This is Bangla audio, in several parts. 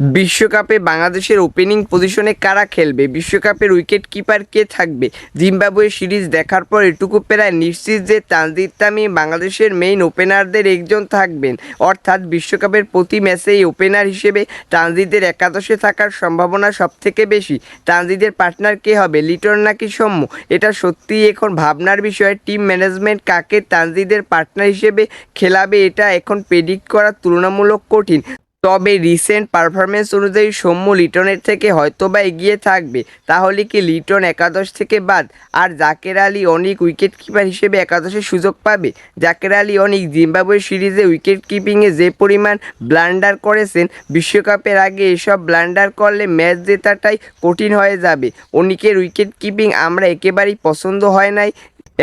বিশ্বকাপে বাংলাদেশের ওপেনিং পজিশনে কারা খেলবে, বিশ্বকাপের উইকেট কিপার কে থাকবে? জিম্বাবুয়ে সিরিজ দেখার পর এটুকু প্রায় নিশ্চিত যে তানজিদ তামিম বাংলাদেশের মেইন ওপেনারদের একজন থাকবেন। অর্থাৎ বিশ্বকাপের প্রতি ম্যাচেই ওপেনার হিসেবে তানজিদের একাদশে থাকার সম্ভাবনা সবথেকে বেশি। তানজিদের পার্টনার কে হবে, লিটন নাকি সৌম্য? এটা সত্যিই এখন ভাবনার বিষয়। টিম ম্যানেজমেন্ট কাকে তানজিদের পার্টনার হিসেবে খেলাবে এটা এখন প্রেডিক্ট করা তুলনামূলক কঠিন। তবে রিসেন্ট পারফরমেন্স অনুযায়ী সৌম্য লিটনের থেকে হয়তোবা এগিয়ে থাকবে। তাহলে কি লিটন একাদশ থেকে বাদ, আর জাকের আলী অনিক উইকেট কিপার হিসেবে একাদশের সুযোগ পাবে? জাকের আলী অনিক জিম্বাবুয়ে সিরিজে উইকেট কিপিংয়ে যে পরিমাণ ব্লান্ডার করেছেন, বিশ্বকাপের আগে এসব ব্লান্ডার করলে ম্যাচ জেতাটাই কঠিন হয়ে যাবে। অনিকের উইকেট কিপিং আমরা একেবারেই পছন্দ হয় নাই।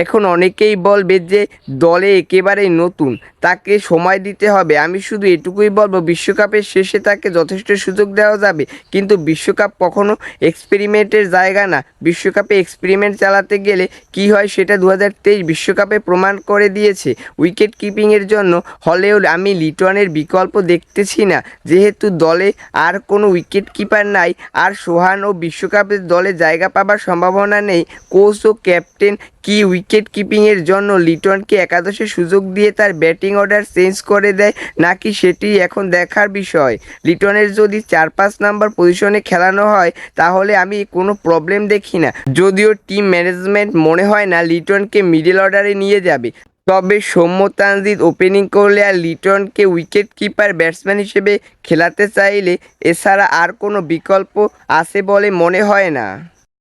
এখন অনেকেই বলবে যে দলে একেবারেই নতুন, তাকে সময় দিতে হবে। আমি শুধু এটুকুই বলবো, বিশ্বকাপের শেষে তাকে যথেষ্ট সুযোগ দেওয়া যাবে, কিন্তু বিশ্বকাপ কখনো এক্সপেরিমেন্টের জায়গা না। বিশ্বকাপে এক্সপেরিমেন্ট চালাতে গেলে কি হয় সেটা 2023 বিশ্বকাপে প্রমাণ করে দিয়েছে। উইকেট কিপিংয়ের জন্য হলেও আমি লিটনের বিকল্প দেখতেছি না, যেহেতু দলে আর কোনো উইকেট কিপার নাই, আর সোহান ও বিশ্বকাপের দলে জায়গা পাবার সম্ভাবনা নেই। কোচ ও ক্যাপ্টেন কি উইকেট কিপিংয়ের জন্য লিটনকে একাদশে সুযোগ দিয়ে তার ব্যাটিং অর্ডার চেঞ্জ করে দেয়, নাকি সেটি এখন দেখার বিষয়। লিটনের যদি 4-5 নাম্বার পজিশনে খেলানো হয় তাহলে আমি কোনো প্রবলেম দেখি না, যদিও টিম ম্যানেজমেন্ট মনে হয় না লিটনকে মিডল অর্ডারে নিয়ে যাবে। তবে সৌম্য তানজিদ ওপেনিং করলে আর লিটনকে উইকেট কিপার ব্যাটসম্যান হিসেবে খেলাতে চাইলে এছাড়া আর কোনো বিকল্প আছে বলে মনে হয় না।